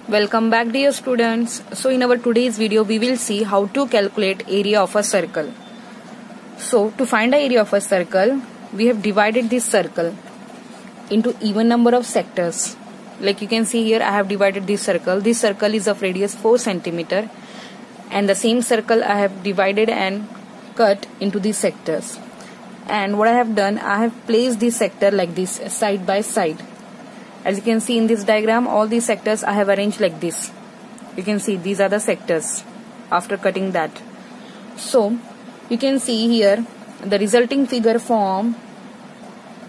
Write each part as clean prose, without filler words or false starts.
Welcome back, dear students. So in our today's video we will see how to calculate area of a circle. So to find the area of a circle, we have divided this circle into even number of sectors. Like you can see here, I have divided this circle. This circle is of radius 4 cm, and the same circle I have divided and cut into these sectors. And what I have done, I have placed this sector like this, side by side. As you can see in this diagram, all these sectors I have arranged like this. You can see these are the sectors after cutting that. So you can see here the resulting figure form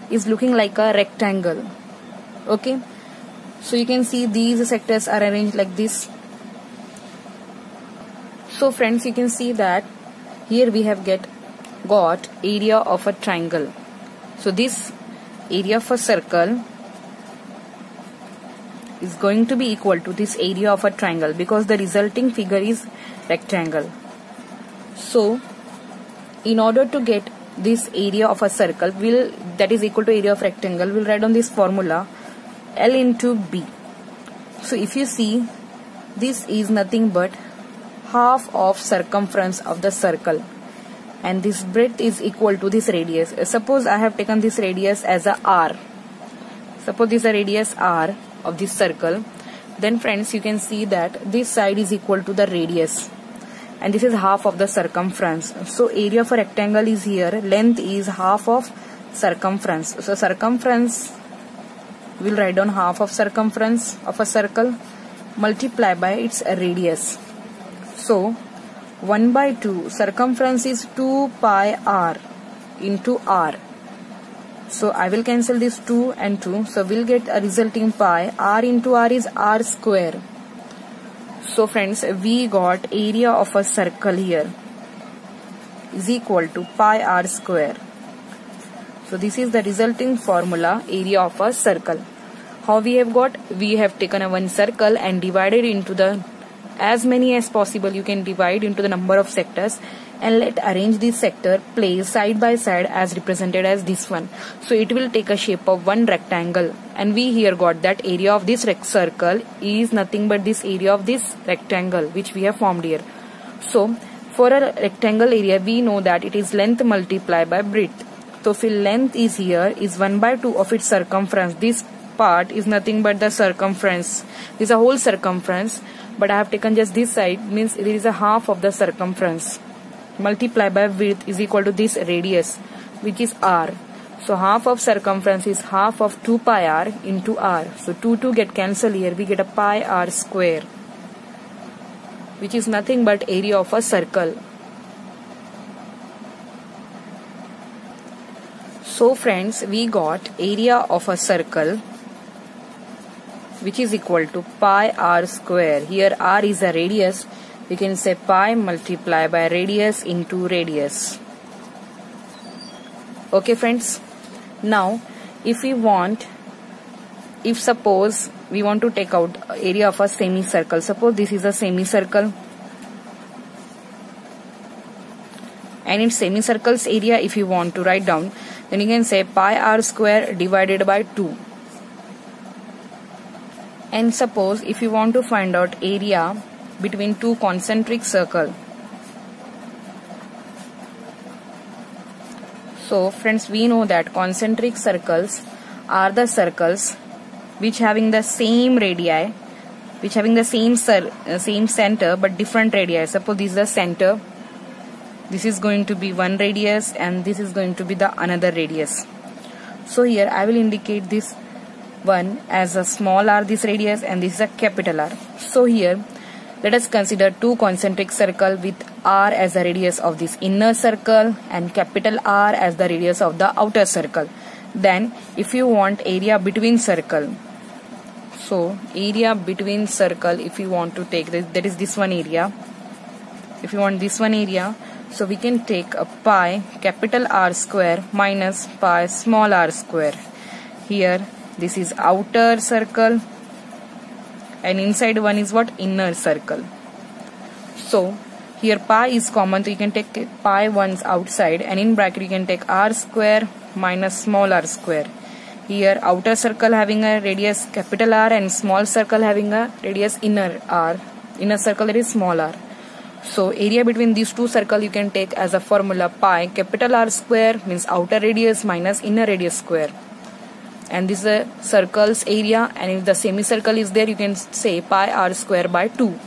is looking like a rectangle. Okay, so you can see these sectors are arranged like this. So friends, you can see that here we have got area of a triangle. So this area of a circle is going to be equal to this area of a triangle because the resulting figure is rectangle. So in order to get this area of a circle that is equal to area of rectangle, we'll write down this formula L into B. So if you see, this is nothing but half of circumference of the circle, and this breadth is equal to this radius. Suppose I have taken this radius as a R. Suppose this is a radius R of this circle. Then friends, you can see that this side is equal to the radius, and this is half of the circumference. So area of a rectangle is here, length is half of circumference. So circumference, we'll write down half of circumference of a circle multiply by its radius. So 1 by 2, circumference is 2 pi r into r. So I will cancel this 2 and 2. So we'll get a resulting pi. R into r is r square. So friends, we got area of a circle here is equal to pi r square. So this is the resulting formula, area of a circle. How we have got? We have taken a one circle and divided into the as many as possible. You can divide into the number of sectors, and let arrange this sector place side by side as represented as this one. So it will take a shape of one rectangle, and we here got that area of this circle is nothing but this area of this rectangle which we have formed here. So for a rectangle area, we know that it is length multiplied by breadth. So if length is here is 1 by 2 of its circumference. This part is nothing but the circumference. This is a whole circumference, but I have taken just this side, means it is a half of the circumference. Multiply by width is equal to this radius, which is r. So half of circumference is half of 2 pi r into r. So 2 get cancelled here. We get a pi r square, which is nothing but area of a circle. So friends, we got area of a circle which is equal to pi r square. Here r is a radius. We can say pi multiplied by radius into radius. Okay friends. Now if suppose we want to take out area of a semicircle. Suppose this is a semicircle, and its semicircle's area if you want to write down, then you can say pi r square divided by 2. And suppose if you want to find out area between two concentric circles. So friends, we know that concentric circles are the circles which having the same radii, which having the same center but different radii. Suppose this is the center. This is going to be one radius, and this is going to be the another radius. So here I will indicate this one as a small r, this radius, and this is a capital R. So here let us consider two concentric circles with r as the radius of this inner circle and capital R as the radius of the outer circle. Then if you want area between circle, so area between circle, if you want to take this, that is this one area. If you want this one area, so we can take a pi capital R square minus pi small r square. Here this is outer circle, and inside one is what? Inner circle. So here pi is common, so you can take pi once outside, and in bracket you can take r square minus small r square. Here outer circle having a radius capital R and small circle having a radius inner R. Inner circle that is small r. So area between these two circles you can take as a formula pi capital R square means outer radius minus inner radius square. And this is a circle's area, and if the semicircle is there you can say pi R square by 2.